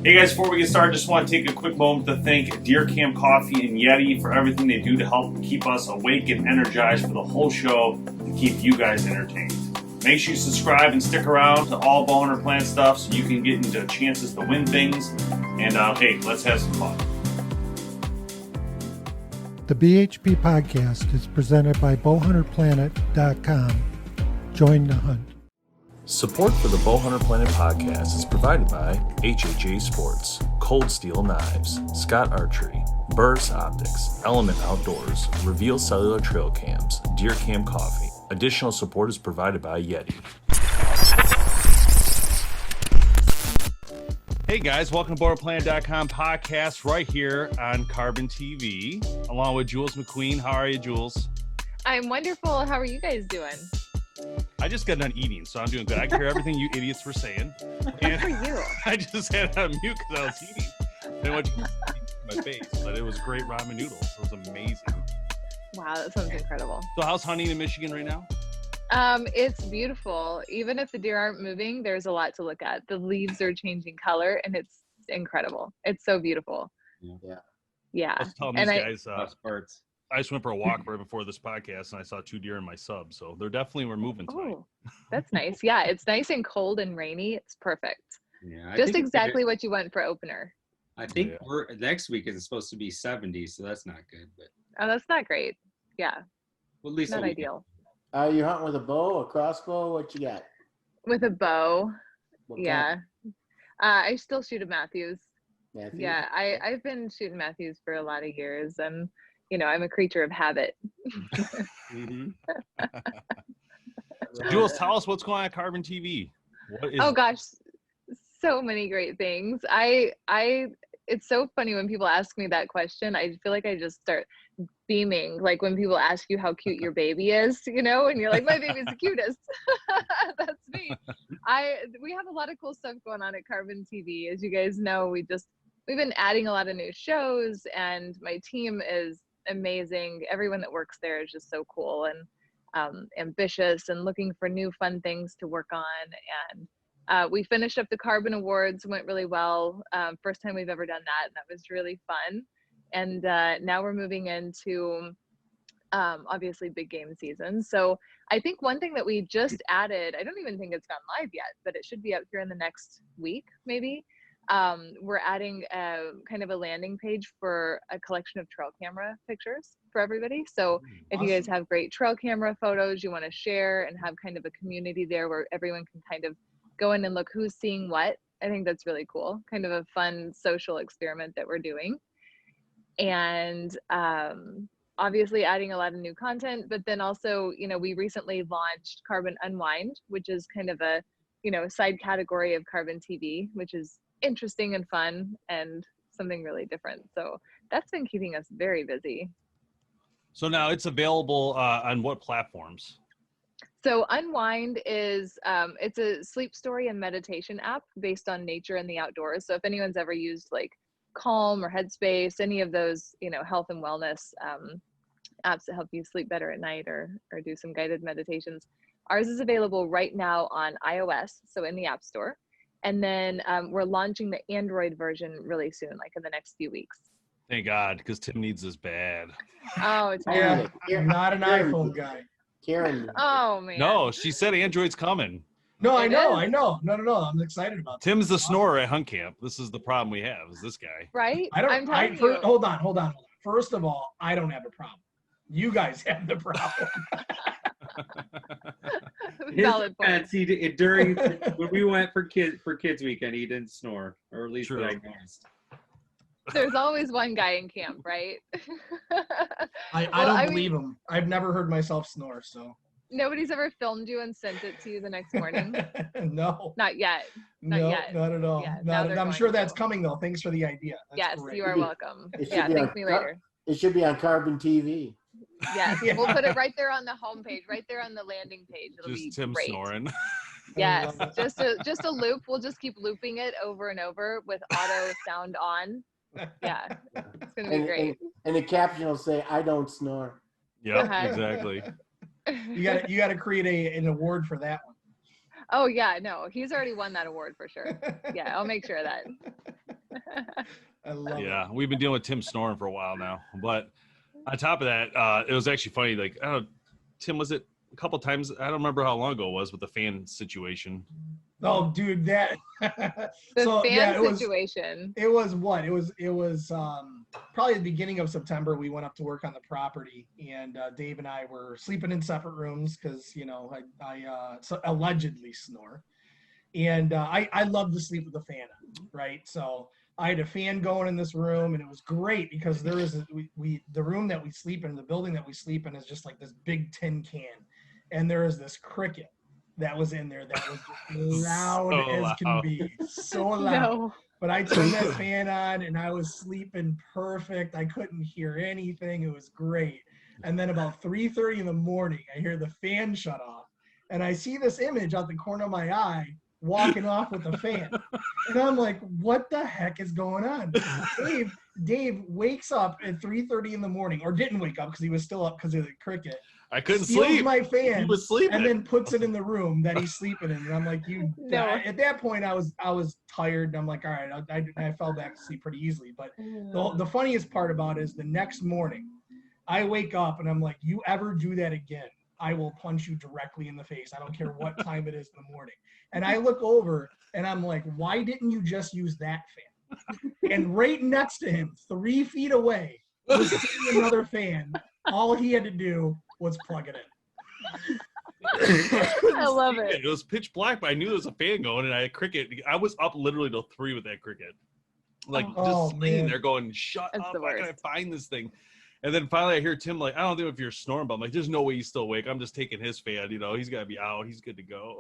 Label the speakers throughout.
Speaker 1: Hey guys, before we get started, just want to take a quick moment to thank Deer Camp Coffee and Yeti for everything they do to help keep us awake and energized for the whole show and keep you guys entertained. Make sure you subscribe and stick around to all BowHunterPlanet stuff so you can get into chances to win things. And hey, let's have some fun.
Speaker 2: The BHP Podcast is presented by BowHunterPlanet.com. Join the hunt.
Speaker 3: Support for the BowHunterPlanet podcast is provided by HHA Sports, Cold Steel Knives, Scott Archery, Burris Optics, Element Outdoors, Reveal Cellular Trail Cams, Deer Camp Coffee. Additional support is provided by Yeti.
Speaker 4: Hey guys, welcome to BowHunterPlanet.com podcast right here on CarbonTV, along with Jules McQueen. How are you, Jules?
Speaker 5: I'm wonderful. How are you guys doing?
Speaker 4: I just got done eating, so I'm doing good. I can hear everything you idiots were saying.
Speaker 5: Good for you.
Speaker 4: I just had it on mute because I was eating. I didn't want you to see my face, but it was great ramen noodles. It was amazing.
Speaker 5: Wow, that sounds incredible.
Speaker 4: So how's hunting in Michigan right now?
Speaker 5: It's beautiful. Even if the deer aren't moving, there's a lot to look at. The leaves are changing color, and it's incredible. It's so beautiful. Yeah.
Speaker 4: I was telling these guys, I just went for a walk right before this podcast, and I saw 2 deer in my sub, so they're definitely were moving tonight.
Speaker 5: Oh, that's nice. Yeah, it's nice and cold and rainy. It's perfect.
Speaker 6: Yeah,
Speaker 5: just exactly what you want for opener.
Speaker 6: I think next week is supposed to be 70, so that's not good. But
Speaker 5: that's not great. Yeah,
Speaker 6: well, at least
Speaker 5: not ideal.
Speaker 7: You hunting with a bow, a crossbow? What you got?
Speaker 5: With a bow.
Speaker 7: What
Speaker 5: Yeah.
Speaker 7: kind?
Speaker 5: I still shoot a Matthews.
Speaker 7: Matthews?
Speaker 5: Yeah, I've been shooting Matthews for a lot of years, and I'm a creature of habit.
Speaker 4: Mm-hmm. So Jules, tell us what's going on at CarbonTV.
Speaker 5: Oh gosh, so many great things. It's so funny when people ask me that question. I feel like I just start beaming, like when people ask you how cute your baby is, and you're like, my baby's the cutest. That's me. We have a lot of cool stuff going on at CarbonTV. As you guys know, we've been adding a lot of new shows, and my team is amazing. Everyone that works there is just so cool and ambitious and looking for new fun things to work on. And we finished up the Carbon Awards, went really well. First time we've ever done that, and that was really fun. And now we're moving into obviously big game season. So I think one thing that we just added, I don't even think it's gone live yet, but it should be up here in the next week maybe. We're adding kind of a landing page for a collection of trail camera pictures for everybody. So if you guys have great trail camera photos you want to share and have kind of a community there where everyone can kind of go in and look who's seeing what, I think that's really cool. Kind of a fun social experiment that we're doing. And obviously adding a lot of new content, but then also, we recently launched Carbon Unwind, which is kind of a, side category of CarbonTV, which is interesting and fun and something really different. So that's been keeping us very busy.
Speaker 4: So now it's available on what platforms?
Speaker 5: So Unwind is it's a sleep story and meditation app based on nature and the outdoors. So if anyone's ever used like Calm or Headspace, any of those health and wellness apps that help you sleep better at night or do some guided meditations, ours is available right now on iOS, so in the App Store. And then we're launching the Android version really soon, like in the next few weeks.
Speaker 4: Thank God, because Tim needs this bad.
Speaker 5: Oh, it's
Speaker 8: I'm not an iPhone guy.
Speaker 7: Karen.
Speaker 5: Oh man.
Speaker 4: No, she said Android's coming.
Speaker 8: No, I know. No. I'm excited about that.
Speaker 4: Tim's the snorer at hunt camp. This is the problem we have, is this guy.
Speaker 5: Right?
Speaker 8: Hold on. First of all, I don't have a problem. You guys have the problem.
Speaker 5: Valid point.
Speaker 6: During when we went for kids weekend, he didn't snore, or at least
Speaker 4: True.
Speaker 6: I noticed.
Speaker 5: There's always one guy in camp, right?
Speaker 8: I don't believe him. I've never heard myself snore, so.
Speaker 5: Nobody's ever filmed you and sent it to you the next morning?
Speaker 8: No.
Speaker 5: Not yet. Not yet.
Speaker 8: Not at all.
Speaker 5: Yeah,
Speaker 8: I'm sure that's coming, though. Thanks for the idea. That's
Speaker 5: yes,
Speaker 8: great.
Speaker 5: you are welcome. Yeah, thank me later.
Speaker 7: It should be on CarbonTV.
Speaker 5: Yes, we'll put it right there on the homepage, right there on the landing page. It'll
Speaker 4: just
Speaker 5: be
Speaker 4: Tim
Speaker 5: great.
Speaker 4: snoring.
Speaker 5: Yes, just a loop. We'll just keep looping it over and over with auto sound on. Yeah, it's gonna be great.
Speaker 7: And the caption will say, "I don't snore."
Speaker 4: Yep, exactly.
Speaker 8: You got to create an award for that one.
Speaker 5: Oh yeah, no, he's already won that award for sure. Yeah, I'll make sure of that.
Speaker 8: I love it.
Speaker 4: Yeah, we've been dealing with Tim snoring for a while now. But on top of that, it was actually funny. Like, I don't know, Tim, was it a couple times? I don't remember how long ago it was with the fan situation.
Speaker 8: Oh, dude, that.
Speaker 5: The fan
Speaker 8: it was.
Speaker 5: situation.
Speaker 8: It was what? It was probably the beginning of September. We went up to work on the property, and Dave and I were sleeping in separate rooms because, you know, I allegedly snore. And I love to sleep with the fan on, right? So I had a fan going in this room, and it was great because there is the room that we sleep in, the building that we sleep in is just like this big tin can. And there is this cricket that was in there that was just loud
Speaker 4: So
Speaker 8: as can
Speaker 4: loud.
Speaker 8: be. So loud.
Speaker 5: No.
Speaker 8: But I turned that fan on and I was sleeping perfect. I couldn't hear anything. It was great. And then about 3:30 in the morning, I hear the fan shut off. And I see this image out the corner of my eye walking off with the fan. And I'm like, what the heck is going on? Dave wakes up at 3:30 in the morning, or didn't wake up because he was still up because of the cricket.
Speaker 4: I couldn't
Speaker 8: Steals
Speaker 4: sleep.
Speaker 8: my fan
Speaker 4: He was sleeping.
Speaker 8: and then puts it in the room that he's sleeping in. And I'm like,
Speaker 5: No.
Speaker 8: At that point, I was tired. And I'm like, all right, I fell back to sleep pretty easily. But the funniest part about it is the next morning, I wake up and I'm like, you ever do that again, I will punch you directly in the face. I don't care what time it is in the morning. And I look over and I'm like, why didn't you just use that fan? And right next to him, 3 feet away, was sitting another fan. All he had to do was plug it in.
Speaker 5: I love it.
Speaker 4: It was pitch black, but I knew there was a fan going, and I had cricket. I was up literally till 3 with that cricket, like
Speaker 8: Oh,
Speaker 4: just laying
Speaker 8: man.
Speaker 4: there going, "Shut
Speaker 5: That's
Speaker 4: up!
Speaker 5: the
Speaker 4: How can I
Speaker 5: worst.
Speaker 4: find this thing?" And then finally, I hear Tim like, "I don't know if you're snoring," but I'm like, "There's no way he's still awake. I'm just taking his fan. You know, he's got to be out. He's good to go."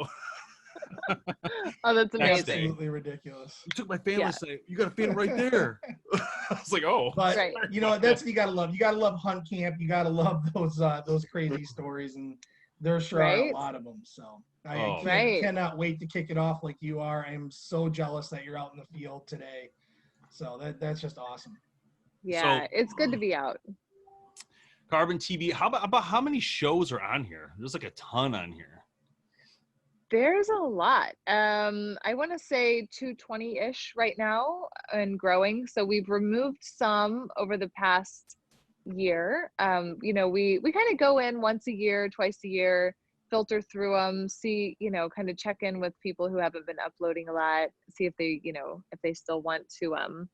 Speaker 5: Oh, that's
Speaker 4: Next
Speaker 5: amazing.
Speaker 4: day.
Speaker 8: Absolutely ridiculous.
Speaker 4: You took my fan
Speaker 5: Yeah.
Speaker 4: last night. You got a fan right there. I was like, "Oh."
Speaker 8: But
Speaker 5: Right.
Speaker 8: you know, that's what you gotta love. You gotta love hunt camp. You gotta love those crazy stories, and there sure are
Speaker 5: Right?
Speaker 8: a lot of them. So I
Speaker 4: Oh.
Speaker 5: Right.
Speaker 8: cannot wait to kick it off like you are. I am so jealous that you're out in the field today. So that's just awesome.
Speaker 5: Yeah,
Speaker 4: So-
Speaker 5: it's good to be out.
Speaker 4: Carbon TV. How about how many shows are on here? There's like a ton on here.
Speaker 5: There's a lot. I want to say 220-ish right now and growing. So we've removed some over the past year. You know, we kind of go in once a year, twice a year, filter through them, see, you know, kind of check in with people who haven't been uploading a lot, see if they, you know, if they still want to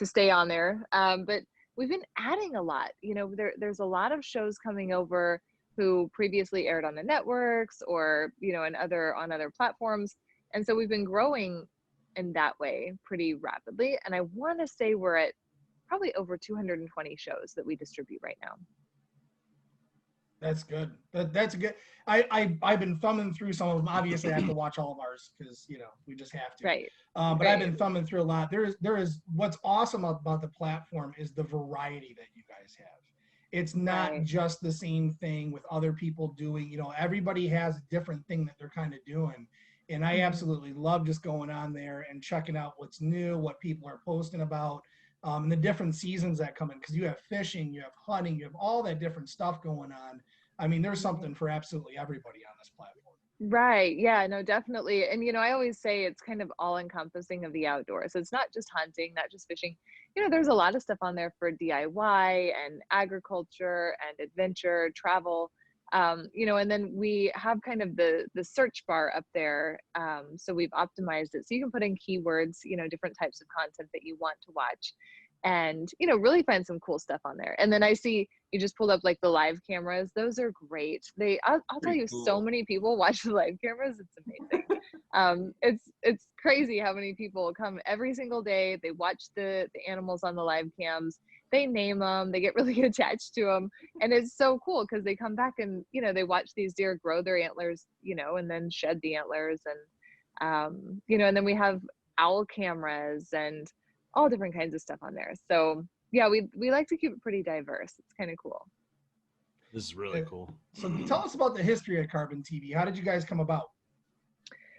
Speaker 5: stay on there. But we've been adding a lot. You know, there's a lot of shows coming over who previously aired on the networks or, you know, on other platforms. And so we've been growing in that way pretty rapidly. And I want to say we're at probably over 220 shows that we distribute right now.
Speaker 8: That's good. That's good. I've been thumbing through some of them. Obviously, I have to watch all of ours because, you know, we just have to.
Speaker 5: Right.
Speaker 8: But I've been thumbing through a lot. There is what's awesome about the platform is the variety that you guys have. It's not
Speaker 5: Right.
Speaker 8: just the same thing with other people doing, you know, everybody has a different thing that they're kind of doing. And I absolutely love just going on there and checking out what's new, what people are posting about, and the different seasons that come in. Because you have fishing, you have hunting, you have all that different stuff going on. I mean, there's something for absolutely everybody on this platform.
Speaker 5: Right. Yeah, no, definitely. And, you know, I always say it's kind of all encompassing of the outdoors. So it's not just hunting, not just fishing. You know, there's a lot of stuff on there for DIY and agriculture and adventure, travel. You know, and then we have kind of the search bar up there. So we've optimized it. So you can put in keywords, you know, different types of content that you want to watch and, you know, really find some cool stuff on there. And then I see you just pulled up like the live cameras. Those are great. I'll tell you, so many people watch the live cameras. It's amazing. It's crazy how many people come every single day. They watch the animals on the live cams. They name them. They get really attached to them. And it's so cool because they come back and, you know, they watch these deer grow their antlers, you know, and then shed the antlers. And, you know, and then we have owl cameras and all different kinds of stuff on there. So yeah, we like to keep it pretty diverse. It's kind of cool.
Speaker 4: This is really cool.
Speaker 8: So tell us about the history of Carbon TV. How did you guys come about?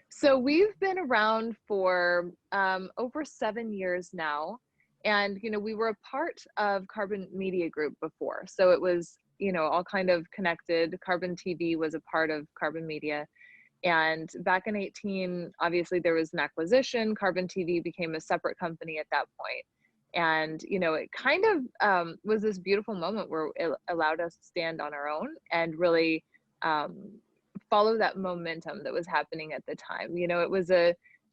Speaker 5: So we've been around for over 7 years now. And, you know, we were a part of Carbon Media Group before. So it was, you know, all kind of connected. Carbon TV was a part of Carbon Media. And back in 2018, obviously there was an acquisition. Carbon TV became a separate company at that point. And, you know, it kind of was this beautiful moment where it allowed us to stand on our own and really follow that momentum that was happening at the time. You know, it was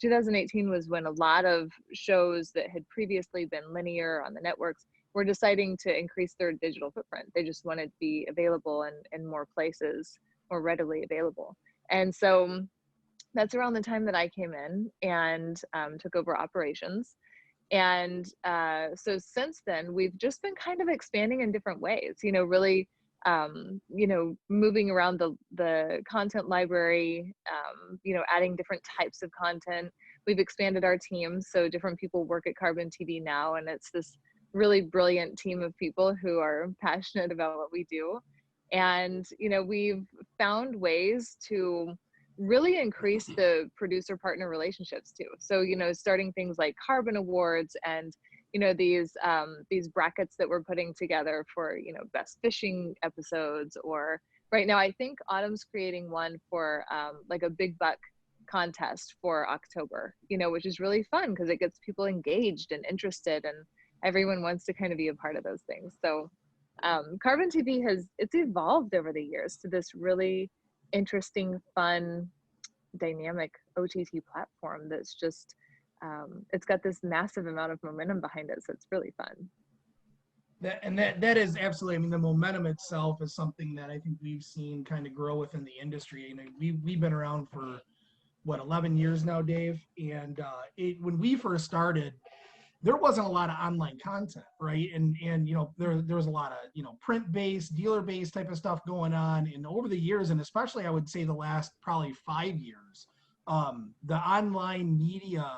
Speaker 5: 2018 was when a lot of shows that had previously been linear on the networks were deciding to increase their digital footprint. They just wanted to be available in more places, more readily available. And so that's around the time that I came in and took over operations. And so since then, we've just been kind of expanding in different ways, you know, really, you know, moving around the content library, you know, adding different types of content. We've expanded our team, so different people work at CarbonTV now, and it's this really brilliant team of people who are passionate about what we do. And, you know, we've found ways to really increase the producer partner relationships too. So, you know, starting things like Carbon Awards and, you know, these brackets that we're putting together for, you know, best fishing episodes, or right now, I think Autumn's creating one for like a big buck contest for October, you know, which is really fun because it gets people engaged and interested, and everyone wants to kind of be a part of those things. So CarbonTV it's evolved over the years to this really interesting, fun, dynamic OTT platform that's just, it's got this massive amount of momentum behind it. So it's really fun.
Speaker 8: That is absolutely, I mean, the momentum itself is something that I think we've seen kind of grow within the industry. You know, we've been around for what, 11 years now, Dave? And when we first started, there wasn't a lot of online content, right? And you know, there was a lot of, you know, print-based, dealer-based type of stuff going on. And over the years, and especially I would say the last probably 5 years, the online media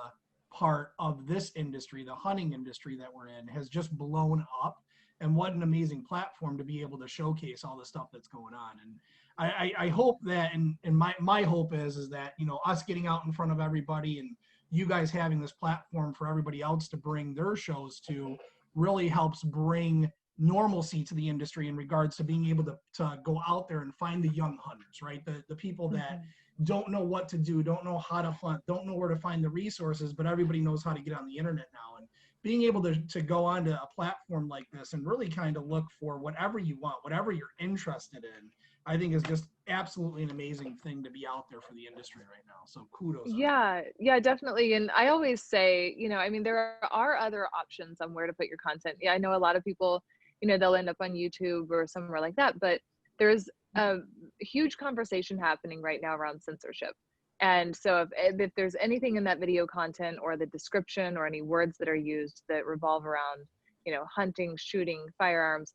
Speaker 8: part of this industry, the hunting industry that we're in, has just blown up. And what an amazing platform to be able to showcase all the stuff that's going on. And I hope that, and my hope is that, you know, us getting out in front of everybody and you guys having this platform for everybody else to bring their shows to really helps bring normalcy to the industry in regards to being able to go out there and find the young hunters, right? The people that don't know what to do, don't know how to hunt, don't know where to find the resources, but everybody knows how to get on the internet now. And being able to go onto a platform like this and really kind of look for whatever you want, whatever you're interested in, I think is just absolutely an amazing thing to be out there for the industry right now. So kudos.
Speaker 5: Yeah, definitely. And I always say, you know, I mean, there are other options on where to put your content. Yeah, I know a lot of people, you know, they'll end up on YouTube or somewhere like that, but there's a huge conversation happening right now around censorship. And so if there's anything in that video content or the description or any words that are used that revolve around, you know, hunting, shooting, firearms,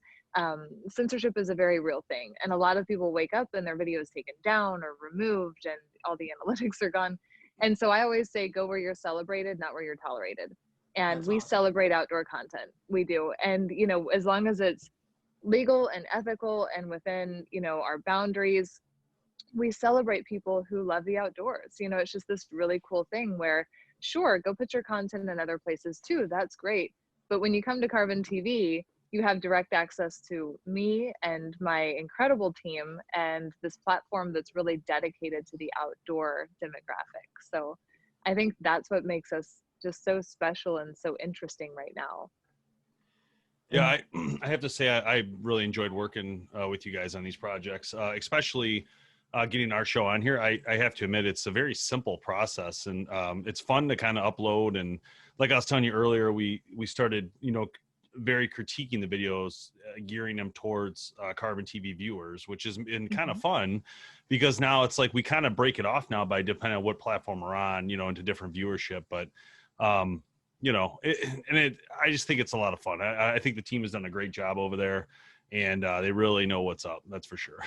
Speaker 5: censorship is a very real thing. And a lot of people wake up and their video is taken down or removed and all the analytics are gone. And so I always say, go where you're celebrated, not where you're tolerated. And
Speaker 8: That's
Speaker 5: we
Speaker 8: awesome.
Speaker 5: celebrate outdoor content. We do. And, you know, as long as it's legal and ethical and within, you know, our boundaries, we celebrate people who love the outdoors. You know, it's just this really cool thing where, sure, go put your content in other places too. That's great. But when you come to CarbonTV, you have direct access to me and my incredible team and this platform that's really dedicated to the outdoor demographic. So I think that's what makes us just so special and so interesting right now.
Speaker 4: Yeah, I have to say I really enjoyed working with you guys on these projects, especially getting our show on here. I have to admit, it's a very simple process, and it's fun to kind of upload. And like I was telling you earlier, we started, you know, very critiquing the videos, gearing them towards CarbonTV viewers, which has been kind of fun because now it's like we kind of break it off now by depending on what platform we're on, you know, into different viewership. But you know, I just think it's a lot of fun. I think the team has done a great job over there, and they really know what's up. That's for sure.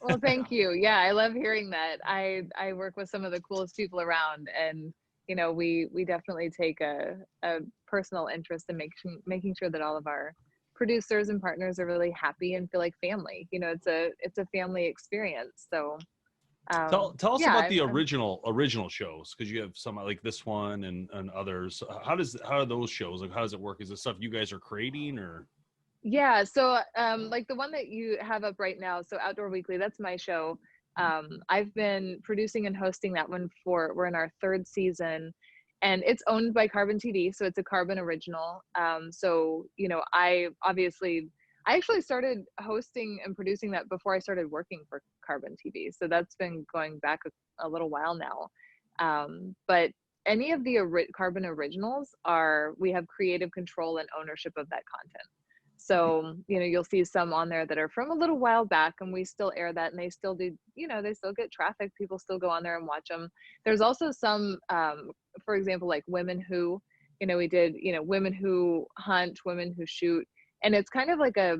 Speaker 5: Well, thank you. Yeah, I love hearing that. I work with some of the coolest people around, and you know, we definitely take a personal interest in making sure that all of our producers and partners are really happy and feel like family. You know, it's a family experience. So
Speaker 4: Tell us
Speaker 5: yeah,
Speaker 4: about the original shows, because you have some like this one and others. How are those shows, like, how does it work? Is it stuff you guys are creating, or?
Speaker 5: Yeah, so like the one that you have up right now, so Outdoor Weekly, that's my show. I've been producing and hosting that one we're in our 3rd season, and it's owned by CarbonTV, so it's a Carbon original. So I actually started hosting and producing that before I started working for CarbonTV, so that's been going back a little while now. But any of the Carbon originals we have creative control and ownership of that content. So, you'll see some on there that are from a little while back, and we still air that, and they still do, they still get traffic. People still go on there and watch them. There's also some, for example, like Women Who, we did, Women Who Hunt, Women Who Shoot. And it's kind of like a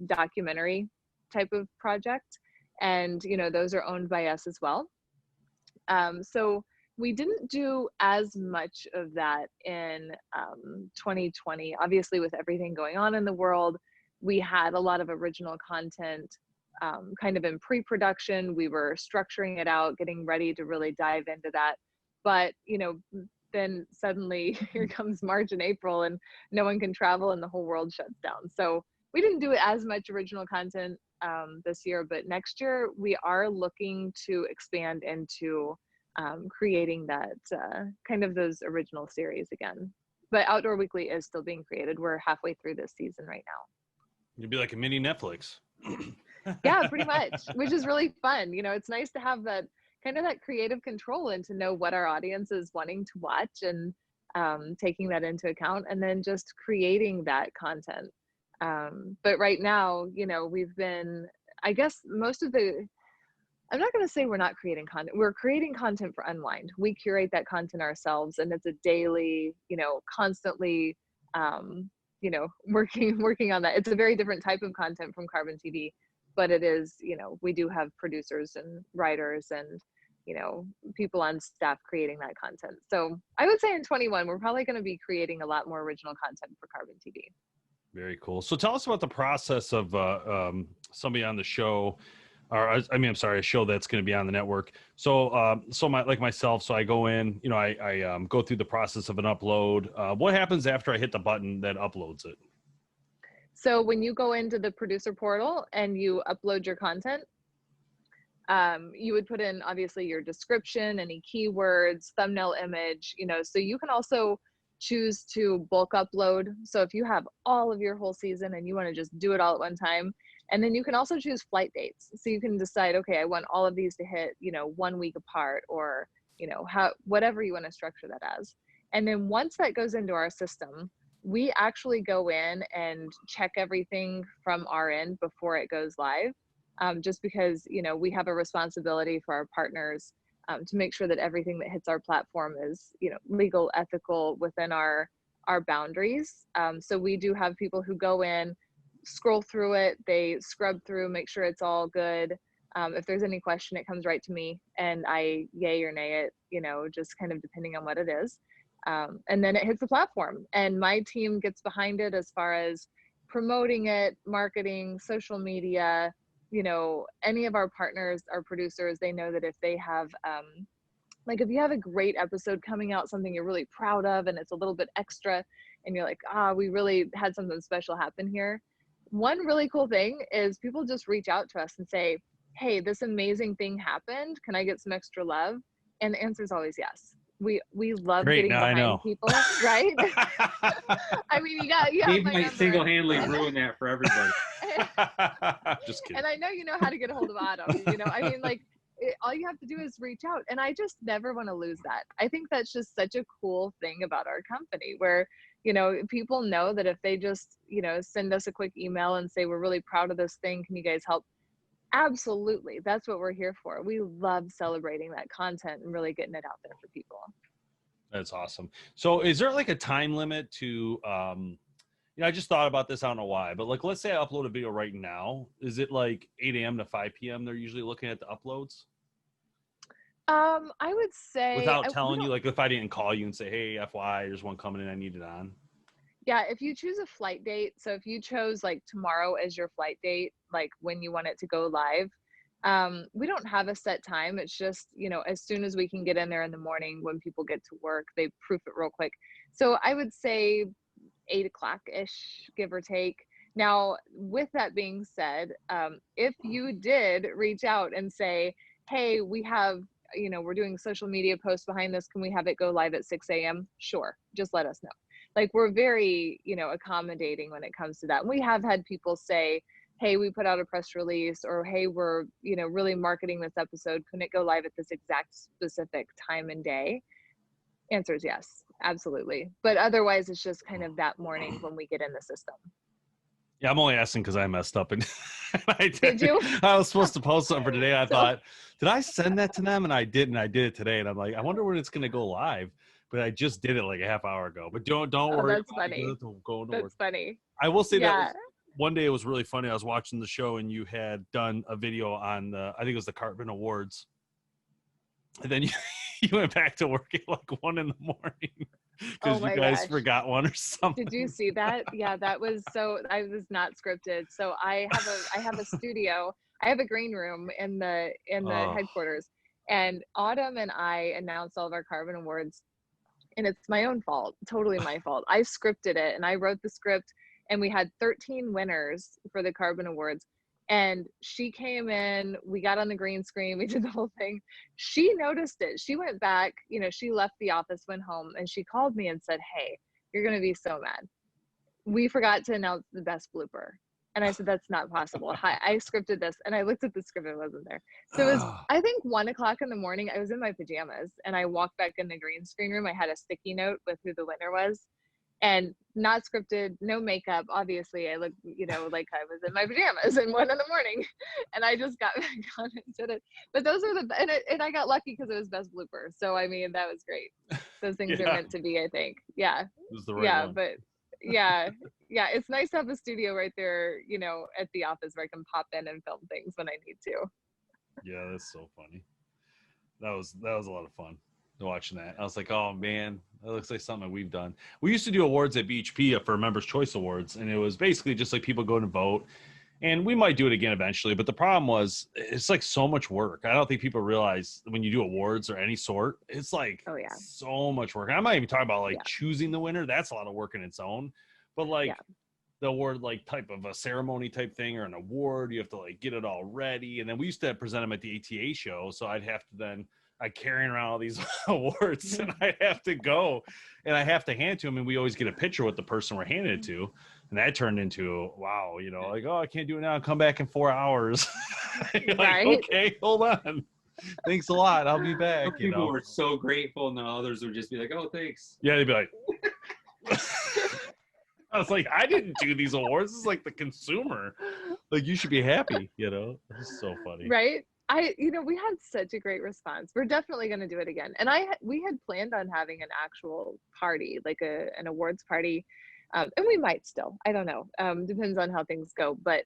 Speaker 5: documentary type of project. And, those are owned by us as well. So we didn't do as much of that in 2020. Obviously, with everything going on in the world, we had a lot of original content kind of in pre-production. We were structuring it out, getting ready to really dive into that. But, then suddenly here comes March and April, and no one can travel and the whole world shuts down. So we didn't do as much original content this year, but next year we are looking to expand into creating that kind of those original series again. But Outdoor Weekly is still being created. We're halfway through this season right now.
Speaker 4: You'd be like a mini Netflix.
Speaker 5: Yeah, pretty much, which is really fun. It's nice to have that kind of that creative control and to know what our audience is wanting to watch, and taking that into account, and then just creating that content. But right now, we've been, I guess I'm not going to say we're not creating content. We're creating content for Unwind. We curate that content ourselves, and it's a daily, constantly, working on that. It's a very different type of content from CarbonTV, but it is, we do have producers and writers and, people on staff creating that content. So I would say in 21, we're probably going to be creating a lot more original content for CarbonTV.
Speaker 4: Very cool. So tell us about the process of somebody on the show, or a show that's going to be on the network. So, myself, so I go in, I go through the process of an upload. What happens after I hit the button that uploads it?
Speaker 5: So when you go into the producer portal and you upload your content, you would put in obviously your description, any keywords, thumbnail image, so you can also choose to bulk upload. So if you have all of your whole season and you want to just do it all at one time, and then you can also choose flight dates. So you can decide, okay, I want all of these to hit, 1 week apart, or, whatever you want to structure that as. And then once that goes into our system, we actually go in and check everything from our end before it goes live. Just because, we have a responsibility for our partners to make sure that everything that hits our platform is, legal, ethical, within our boundaries. So we do have people who go in, scroll through it, they scrub through, make sure it's all good. If there's any question, it comes right to me, and I yay or nay it, just kind of depending on what it is. And then it hits the platform, and my team gets behind it as far as promoting it, marketing, social media. Any of our partners, our producers, they know that if they have, if you have a great episode coming out, something you're really proud of, and it's a little bit extra, and you're like, we really had something special happen here. One really cool thing is people just reach out to us and say, hey, this amazing thing happened. Can I get some extra love? And the answer is always yes. We love
Speaker 4: Great,
Speaker 5: getting
Speaker 4: now I
Speaker 5: behind
Speaker 4: know.
Speaker 5: people, right? I mean, you have
Speaker 6: Dave
Speaker 5: my
Speaker 6: might
Speaker 5: number.
Speaker 6: single-handedly ruin that for everybody.
Speaker 4: Just kidding.
Speaker 5: And I know you know how to get a hold of Otto. All you have to do is reach out, and I just never want to lose that. I think that's just such a cool thing about our company, where people know that if they just send us a quick email and say, we're really proud of this thing, can you guys help? Absolutely, that's what we're here for. We love celebrating that content and really getting it out there for people.
Speaker 4: That's awesome. So is there like a time limit to I just thought about this, I don't know why, but let's say I upload a video right now. Is it like 8 a.m. to 5 p.m. they're usually looking at the uploads?
Speaker 5: I would say,
Speaker 4: without telling you, if I didn't call you and say, hey, FYI, there's one coming in, I need it on.
Speaker 5: Yeah, if you choose a flight date, so if you chose tomorrow as your flight date, when you want it to go live, we don't have a set time. It's just, as soon as we can get in there in the morning when people get to work, they proof it real quick. So I would say 8 o'clock-ish, give or take. Now, with that being said, if you did reach out and say, hey, we have we're doing social media posts behind this. Can we have it go live at 6 a.m.? Sure. Just let us know. Like, we're very, accommodating when it comes to that. And we have had people say, hey, we put out a press release, or hey, we're, really marketing this episode. Can it go live at this exact specific time and day? Answer is yes, absolutely. But otherwise, it's just kind of that morning when we get in the system.
Speaker 4: Yeah, I'm only asking because I messed up and
Speaker 5: Did you?
Speaker 4: I was supposed to post something for today. I thought, did I send that to them? And I didn't. I did it today, and I'm like, I wonder when it's going to go live. But I just did it like a half hour ago. But don't worry.
Speaker 5: That's funny. That's funny.
Speaker 4: I will say that one day it was really funny. I was watching the show, and you had done a video on I think it was the Carbon Awards, and then you went back to work at like 1 a.m. because you guys forgot one or something.
Speaker 5: Did you see that? Yeah, that was I was not scripted. So I have a studio. I have a green room in the headquarters, and Autumn and I announced all of our Carbon Awards, and it's my own fault, totally my fault. I scripted it, and I wrote the script, and we had 13 winners for the Carbon Awards. And she came in, we got on the green screen, we did the whole thing. She noticed it. She went back, she left the office, went home, and she called me and said, hey, you're going to be so mad. We forgot to announce the best blooper. And I said, that's not possible. I scripted this, and I looked at the script, it wasn't there. So it was, I think 1 o'clock in the morning, I was in my pajamas, and I walked back in the green screen room. I had a sticky note with who the winner was. And not scripted, no makeup. Obviously, I looked, like I was in my pajamas and 1 a.m. and I just got back on and did it. But those are and I got lucky because it was best blooper. So I mean, that was great. Those things are meant to be, I think. Yeah.
Speaker 4: It was the right one.
Speaker 5: But yeah, it's nice to have a studio right there, at the office where I can pop in and film things when I need to.
Speaker 4: Yeah, that's so funny. That was a lot of fun watching that. I was like, oh man, that looks like something we've done. We used to do awards at BHP for Members' Choice Awards, and it was basically just like people go to vote, and we might do it again eventually. But the problem was, it's like so much work. I don't think people realize when you do awards or any sort, it's like so much work. I'm not even talking about choosing the winner. That's a lot of work in its own. But the award type of a ceremony type thing or an award, you have to get it all ready. And then we used to present them at the ATA show, so I'd have to then carrying around all these awards, and I have to go and I have to hand to him, and we always get a picture with the person we're handing it to, and that turned into wow, oh, I can't do it now, come back in 4 hours.
Speaker 5: Right.
Speaker 4: Okay, hold on, thanks a lot, I'll be back.
Speaker 6: People were so grateful, and then others would just be like, oh, thanks.
Speaker 4: Yeah, they'd be like I was like, I didn't do these awards, this is like the consumer, you should be happy. It's so funny,
Speaker 5: right? We had such a great response. We're definitely going to do it again. And we had planned on having an actual party, like an awards party. And we might still, I don't know. Depends on how things go. But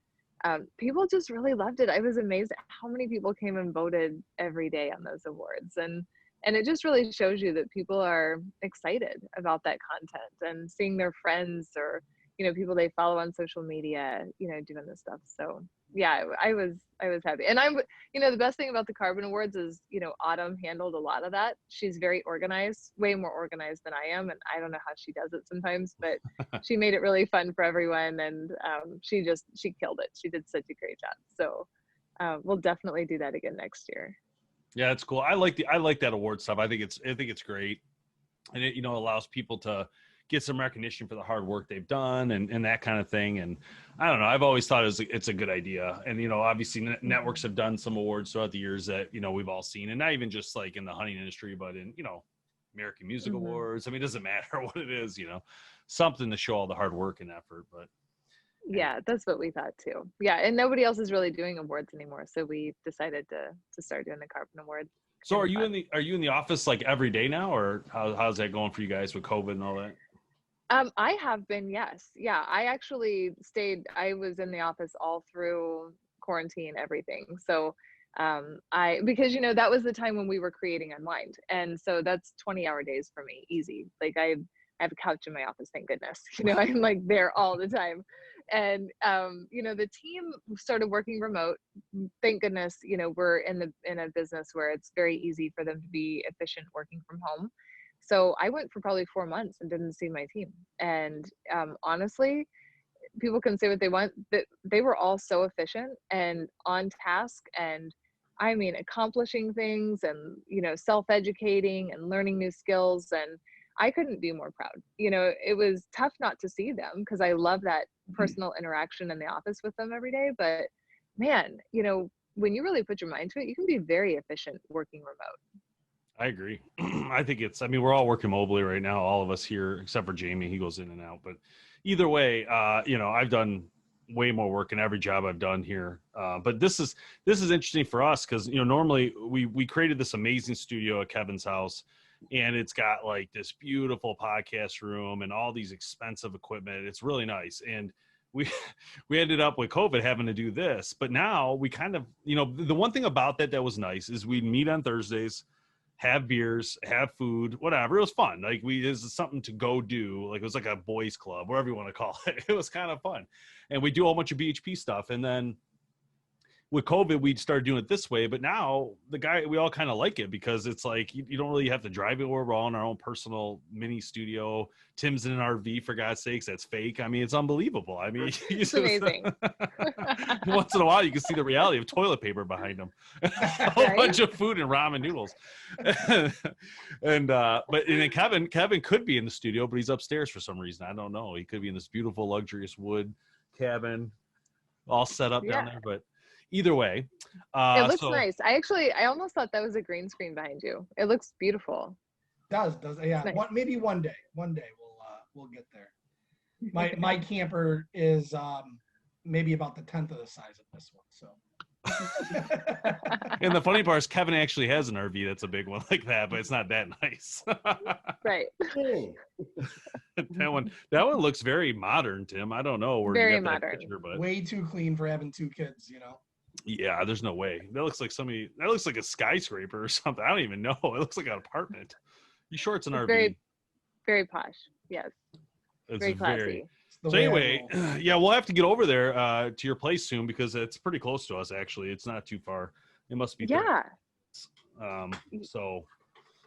Speaker 5: people just really loved it. I was amazed at how many people came and voted every day on those awards. And it just really shows you that people are excited about that content and seeing their friends or, people they follow on social media, doing this stuff. So yeah, I was happy. And the best thing about the Carbon Awards is, Autumn handled a lot of that. She's very organized, way more organized than I am. And I don't know how she does it sometimes, but she made it really fun for everyone. And she killed it. She did such a great job. So we'll definitely do that again next year.
Speaker 4: Yeah, it's cool. I like that award stuff. I think it's great. And it, allows people to get some recognition for the hard work they've done and that kind of thing. And I don't know, I've always thought it's a good idea. And, obviously networks have done some awards throughout the years that, we've all seen, and not even just in the hunting industry, but in, American Music Awards. I mean, it doesn't matter what it is, something to show all the hard work and effort, but.
Speaker 5: Yeah, that's what we thought too. Yeah. And nobody else is really doing awards anymore. So we decided to start doing the Carbon Awards.
Speaker 4: So are you in the office every day now, or how's that going for you guys with COVID and all that?
Speaker 5: I have been, yes. Yeah, I actually I was in the office all through quarantine, everything. So because that was the time when we were creating Unwind. And so that's 20-hour days for me, easy. I have a couch in my office, thank goodness. I'm there all the time. And the team started working remote. Thank goodness, we're in a business where it's very easy for them to be efficient working from home. So I went for probably 4 months and didn't see my team. And honestly, people can say what they want, that they were all so efficient and on task and I mean, accomplishing things and, you know, self-educating and learning new skills. And I couldn't be more proud. You know, it was tough not to see them because I love that personal interaction in the office with them every day. But man, you know, when you really put your mind to it, you can be very efficient working remote.
Speaker 4: I agree. I think I mean, we're all working mobily right now, all of us here, except for Jamie. He goes in and out. But either way, you know, I've done way more work in every job I've done here. But this is interesting for us because, you know, normally we created this amazing studio at Kevin's house, and it's got like this beautiful podcast room and all these expensive equipment. It's really nice. And we ended up with COVID having to do this. But now we kind of, you know, the one thing about that was nice is we'd meet on Thursdays, have beers, have food, whatever. It was fun. Like this is something to go do. Like it was like a boys club, whatever you want to call it. It was kind of fun. And we do a whole bunch of BHP stuff. And then with COVID, we started doing it this way. But now we all kind of like it because it's like, you don't really have to drive it. We're all in our own personal mini studio. Tim's in an RV, for God's sakes. That's fake. I mean, it's unbelievable. I mean,
Speaker 5: It's amazing.
Speaker 4: Once in a while, you can see the reality of toilet paper behind them. A whole bunch of food and ramen noodles. And then Kevin could be in the studio, but he's upstairs for some reason. I don't know. He could be in this beautiful, luxurious wood cabin, all set up down there. But either way,
Speaker 5: it looks nice. I almost thought that was a green screen behind you. It looks beautiful.
Speaker 8: Does yeah.
Speaker 5: Nice.
Speaker 8: Maybe one day we'll get there. My camper is maybe about the 10th of the size of this one. So.
Speaker 4: And the funny part is Kevin actually has an RV that's a big one like that, but it's not that nice.
Speaker 5: Right.
Speaker 4: That one looks very modern, Tim. I don't know where
Speaker 5: very
Speaker 4: you got
Speaker 5: modern.
Speaker 4: that picture, but
Speaker 8: way too clean for having 2 kids, you know.
Speaker 4: Yeah, there's no way. That looks like a skyscraper or something. I don't even know. It looks like an apartment. You sure it's an RV?
Speaker 5: Very, very posh. Yes.
Speaker 4: It's
Speaker 5: very classy.
Speaker 4: So anyway, yeah, we'll have to get over there to your place soon because it's pretty close to us. Actually, it's not too far. It must be.
Speaker 5: Yeah.
Speaker 4: So.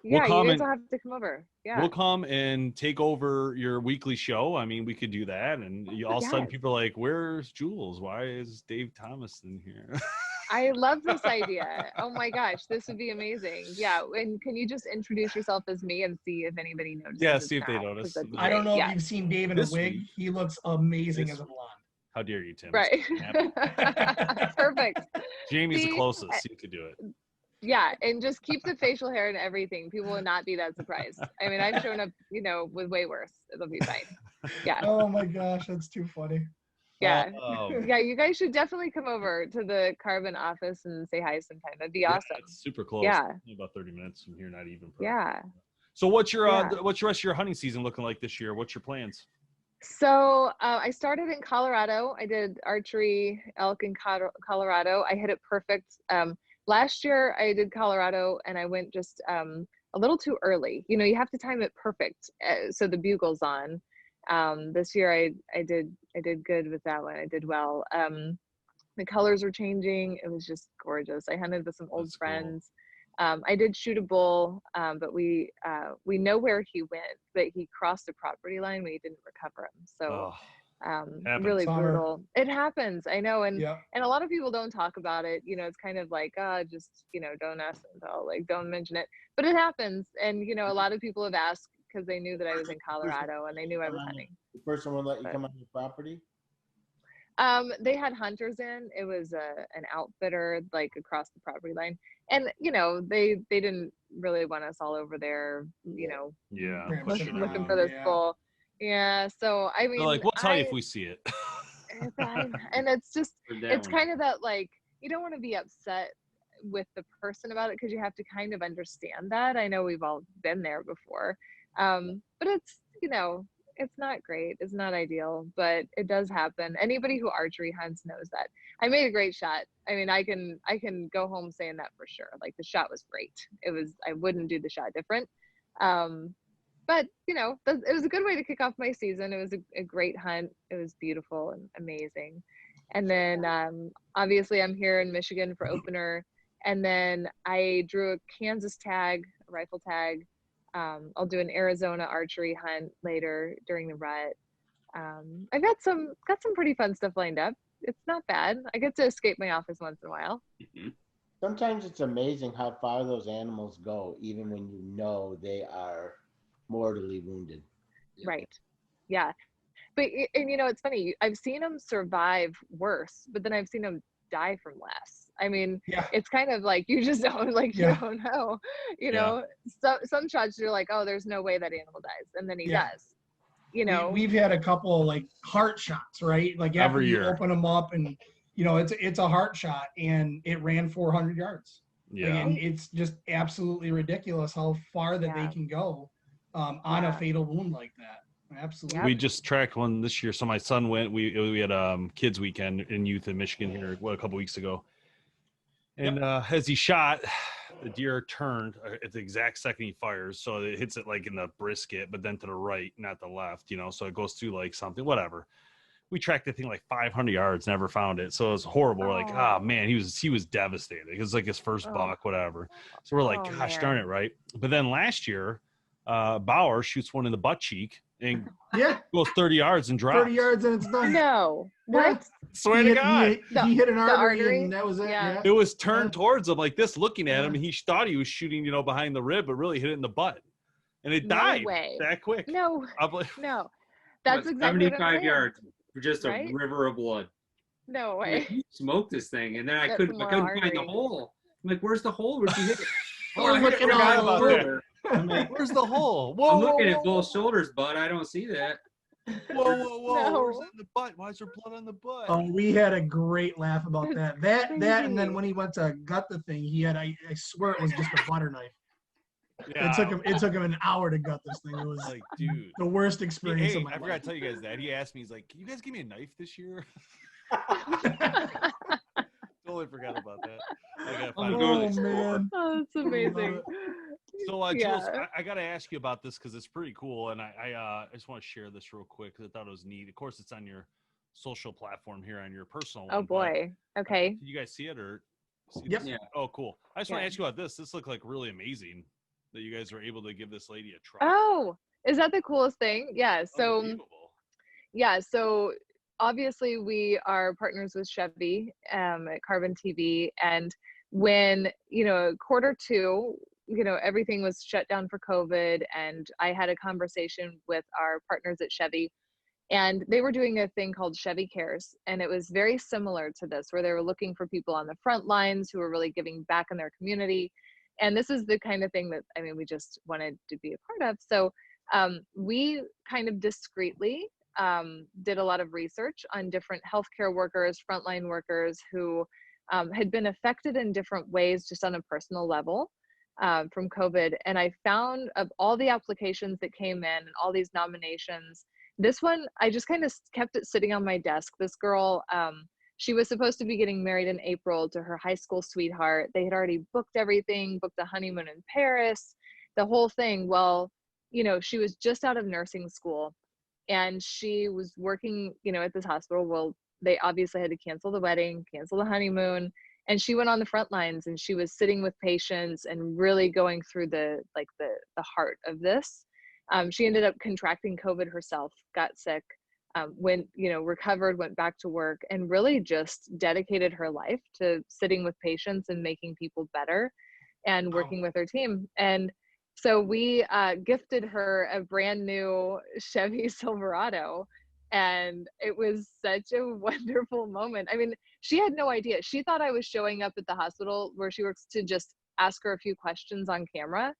Speaker 5: Yeah,
Speaker 4: we'll
Speaker 5: you guys will have to come over. Yeah.
Speaker 4: We'll come and take over your weekly show. I mean, we could do that, and all of a sudden people are like, "Where's Jules? Why is Dave Thomas in here?"
Speaker 5: I love this idea. Oh my gosh, this would be amazing. Yeah, and can you just introduce yourself as me and see if anybody notices?
Speaker 4: Yeah, see if they notice.
Speaker 8: I don't know if you've seen Dave in a wig.
Speaker 4: Week.
Speaker 8: He looks amazing as a blonde.
Speaker 4: How dare you, Tim?
Speaker 5: Right. Perfect.
Speaker 4: Jamie's the closest. He could do it.
Speaker 5: Yeah, and just keep the facial hair and everything. People will not be that surprised. I mean, I've shown up, you know, with way worse. It'll be fine. Yeah.
Speaker 8: Oh my gosh, that's too funny.
Speaker 5: Yeah. Yeah, you guys should definitely come over to the Carbon office and say hi sometime. That'd be awesome.
Speaker 4: It's super close.
Speaker 5: Yeah.
Speaker 4: Only about 30 minutes from here, not even. Probably.
Speaker 5: Yeah.
Speaker 4: So what's your rest of your hunting season looking like this year? What's your plans?
Speaker 5: So I started in Colorado. I did archery elk in Colorado. I hit it perfect. Last year I did Colorado and I went just a little too early. You know, you have to time it perfect so the bugle's on. This year I did good with that one. I did well. The colors were changing. It was just gorgeous. I hunted with some old friends. Cool. I did shoot a bull, but we know where he went, but he crossed the property line. We didn't recover him. So really brutal. It happens. I know. And a lot of people don't talk about it. You know, it's kind of like, just, you know, don't ask them, like, don't mention it, but it happens. And, you know, a lot of people have asked because they knew that I was in Colorado and they knew I was hunting.
Speaker 7: The first one let you come on your property?
Speaker 5: They had hunters in. It was an outfitter like across the property line. And, you know, they didn't really want us all over there, you know, looking for this bull. Yeah. So, I mean,
Speaker 4: they're like, we'll tell you if we see it.
Speaker 5: And it's just, it's kind of that, like, you don't want to be upset with the person about it because you have to kind of understand that. I know we've all been there before. But it's, you know, it's not great. It's not ideal, but it does happen. Anybody who archery hunts knows that. I made a great shot. I mean, I can go home saying that for sure. Like, the shot was great. I wouldn't do the shot different. But, you know, it was a good way to kick off my season. It was a great hunt. It was beautiful and amazing. And then, obviously I'm here in Michigan for opener. And then I drew a Kansas tag, a rifle tag. I'll do an Arizona archery hunt later during the rut. I've got some pretty fun stuff lined up. It's not bad. I get to escape my office once in a while.
Speaker 7: Sometimes it's amazing how far those animals go, even when you know they are mortally wounded.
Speaker 5: Right. Yeah. But and it's funny. I've seen them survive worse, but then I've seen them die from less. I mean,
Speaker 8: Yeah.
Speaker 5: it's kind of like you just don't you
Speaker 8: Yeah.
Speaker 5: don't know.
Speaker 4: Yeah.
Speaker 5: So some shots you're like, oh, there's no way that animal dies, and then he
Speaker 8: Yeah.
Speaker 5: does.
Speaker 8: We've had a couple like heart shots, right? Like after
Speaker 4: Every
Speaker 8: you
Speaker 4: year.
Speaker 8: open them up, and it's a heart shot, and it ran 400 yards.
Speaker 4: Yeah.
Speaker 8: Like, and it's just absolutely ridiculous how far that they
Speaker 5: Yeah.
Speaker 8: can go on
Speaker 5: Yeah.
Speaker 8: a fatal wound like that. Absolutely.
Speaker 4: We just tracked one this year. So my son went. We had kids weekend in youth in Michigan here a couple weeks ago, and as he shot, the deer turned at the exact second he fires. So it hits it like in the brisket, but then to the right, not the left. So it goes through like something, whatever. We tracked the thing like 500 yards, never found it. So it was horrible. We're like,
Speaker 5: Oh.
Speaker 4: man, he was devastated. It was like his first
Speaker 5: Oh.
Speaker 4: buck, whatever. So we're like,
Speaker 5: Oh,
Speaker 4: gosh
Speaker 5: man.
Speaker 4: darn it, right? But then last year, Bauer shoots one in the butt cheek and
Speaker 8: Yeah.
Speaker 4: goes 30 yards and drops.
Speaker 8: 30 yards and it's done.
Speaker 5: No.
Speaker 8: Yeah.
Speaker 5: What?
Speaker 4: Swear to God.
Speaker 8: He hit an artery,
Speaker 5: artery?
Speaker 8: and that was it.
Speaker 5: Yeah.
Speaker 8: Yeah.
Speaker 4: It was turned towards him like this, looking at him,
Speaker 8: Yeah.
Speaker 4: and he thought he was shooting, behind the rib, but really hit it in the butt. And it
Speaker 5: No
Speaker 4: died
Speaker 5: way.
Speaker 4: that quick.
Speaker 5: No.
Speaker 4: I'm like,
Speaker 5: No. That's
Speaker 6: What,
Speaker 5: exactly what I'm
Speaker 6: 75
Speaker 5: saying.
Speaker 6: yards for just a
Speaker 5: Right?
Speaker 6: river of blood.
Speaker 5: No
Speaker 6: I'm
Speaker 5: way.
Speaker 6: like, you smoked this thing, and then I
Speaker 5: That's
Speaker 6: couldn't
Speaker 5: more
Speaker 6: find the
Speaker 5: artery.
Speaker 6: hole. I'm like, where's the hole? Where'd you hit it?
Speaker 8: Oh,
Speaker 6: I hit it
Speaker 8: looking
Speaker 6: right
Speaker 8: all
Speaker 6: on the
Speaker 8: over.
Speaker 6: shoulder. I'm like,
Speaker 4: where's the hole? Whoa,
Speaker 6: I'm
Speaker 4: whoa,
Speaker 6: looking
Speaker 4: whoa,
Speaker 6: at both shoulders, bud. I don't see that.
Speaker 4: whoa, whoa, whoa.
Speaker 5: No.
Speaker 4: Where's it in the butt? Why is there blood on the butt?
Speaker 8: Oh, we had a great laugh about that. That, and then
Speaker 5: crazy.
Speaker 8: when he went to gut the thing, he had, I swear it was just a butter knife.
Speaker 4: Yeah.
Speaker 8: It took him an hour to gut this thing. It was
Speaker 4: Like, dude.
Speaker 8: the worst experience
Speaker 4: Hey,
Speaker 8: of my
Speaker 4: I forgot
Speaker 8: life.
Speaker 4: to tell you guys that. He asked me, he's like, can you guys give me a knife this year? Totally forgot about that. I gotta find
Speaker 6: I'm going
Speaker 4: a
Speaker 6: to the
Speaker 8: man.
Speaker 5: Oh, that's amazing.
Speaker 4: So, Jules,
Speaker 5: Yeah.
Speaker 4: I got to ask you about this because it's pretty cool, and I just want to share this real quick because I thought it was neat. Of course, it's on your social platform here on your personal
Speaker 5: Oh
Speaker 4: one, but,
Speaker 5: boy. Okay.
Speaker 4: Did you guys see it or? See
Speaker 8: Yep.
Speaker 4: this?
Speaker 6: Yeah.
Speaker 4: Oh, cool. I just want
Speaker 5: Yeah.
Speaker 4: to ask you about this. This looked like really amazing that you guys were able to give this lady a try.
Speaker 5: Oh, is that the coolest thing? Yeah. So
Speaker 4: Unbelievable.
Speaker 5: yeah. So obviously we are partners with Chevy at CarbonTV, and when Q2, everything was shut down for COVID, and I had a conversation with our partners at Chevy, and they were doing a thing called Chevy Cares, and it was very similar to this, where they were looking for people on the front lines who were really giving back in their community. And this is the kind of thing that we just wanted to be a part of. So we kind of discreetly did a lot of research on different healthcare workers, frontline workers who had been affected in different ways, just on a personal level from COVID. And I found, of all the applications that came in and all these nominations, this one, I just kind of kept it sitting on my desk. This girl, she was supposed to be getting married in April to her high school sweetheart. They had already booked everything, booked a honeymoon in Paris, the whole thing. Well, she was just out of nursing school, and she was working, at this hospital. Well, they obviously had to cancel the wedding, cancel the honeymoon, and she went on the front lines, and she was sitting with patients and really going through the heart of this. She ended up contracting COVID herself, got sick, recovered, went back to work, and really just dedicated her life to sitting with patients and making people better and working with her team. And so we gifted her a brand new Chevy Silverado, and it was such a wonderful moment. I mean, she had no idea. She thought I was showing up at the hospital where she works to just ask her a few questions on camera.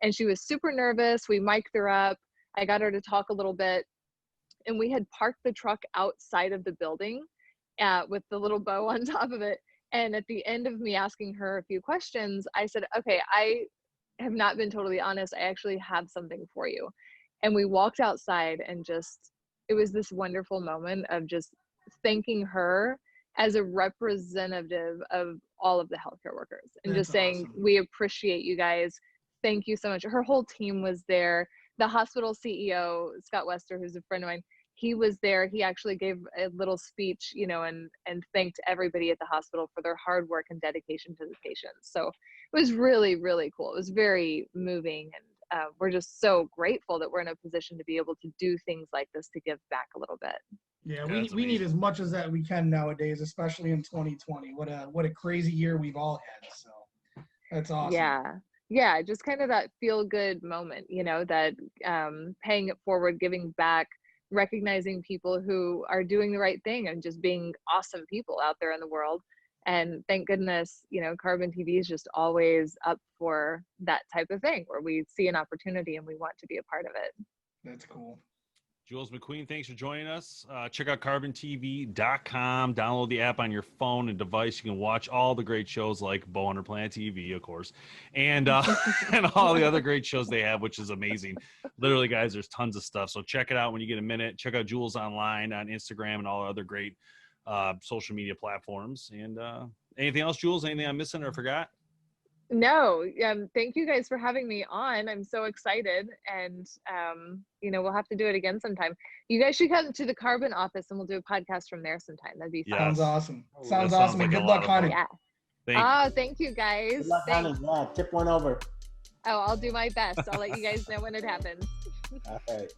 Speaker 5: And she was super nervous. We mic'd her up. I got her to talk a little bit. And we had parked the truck outside of the building with the little bow on top of it. And at the end of me asking her a few questions, I said, okay, I have not been totally honest. I actually have something for you. And we walked outside, and it was this wonderful moment of just thanking her as a representative of all of the healthcare workers, and
Speaker 8: That's
Speaker 5: just saying,
Speaker 8: awesome.
Speaker 5: we appreciate you guys. Thank you so much. Her whole team was there. The hospital CEO, Scott Wester, who's a friend of mine, he was there. He actually gave a little speech, and thanked everybody at the hospital for their hard work and dedication to the patients. So it was really, really cool. It was very moving. And we're just so grateful that we're in a position to be able to do things like this to give back a little bit.
Speaker 8: Yeah,
Speaker 4: Yeah, that's
Speaker 8: we need
Speaker 4: amazing.
Speaker 8: as much as that we can nowadays, especially in 2020. What a crazy year we've all had. So that's awesome.
Speaker 5: Yeah, just kind of that feel good moment, you know, that paying it forward, giving back, recognizing people who are doing the right thing and just being awesome people out there in the world. And thank goodness, you know, Carbon TV is just always up for that type of thing where we see an opportunity and we want to be a part of it.
Speaker 8: That's cool.
Speaker 4: Jules McQueen, thanks for joining us. Check out carbontv.com. Download the app on your phone and device. You can watch all the great shows like BowHunterPlanet TV, of course, and and all the other great shows they have, which is amazing. Literally, guys, there's tons of stuff. So check it out when you get a minute. Check out Jules online on Instagram and all other great social media platforms. And anything else, Jules? Anything I'm missing or forgot?
Speaker 5: No, thank you guys for having me on. I'm so excited, and you know, we'll have to do it again sometime. You guys should come to the Carbon office and we'll do a podcast from there sometime. That'd be fun.
Speaker 8: Sounds awesome.
Speaker 4: That
Speaker 8: Sounds
Speaker 4: sounds
Speaker 8: awesome.
Speaker 4: like
Speaker 8: And
Speaker 4: a
Speaker 8: good
Speaker 4: lot
Speaker 8: luck
Speaker 4: of
Speaker 8: hunting.
Speaker 4: fun.
Speaker 5: Yeah.
Speaker 4: Thank you.
Speaker 5: Thank you guys.
Speaker 7: Good luck
Speaker 5: Thanks.
Speaker 7: hunting. Yeah, tip one over.
Speaker 5: Oh, I'll do my best. I'll let you guys know when it happens.
Speaker 7: All right.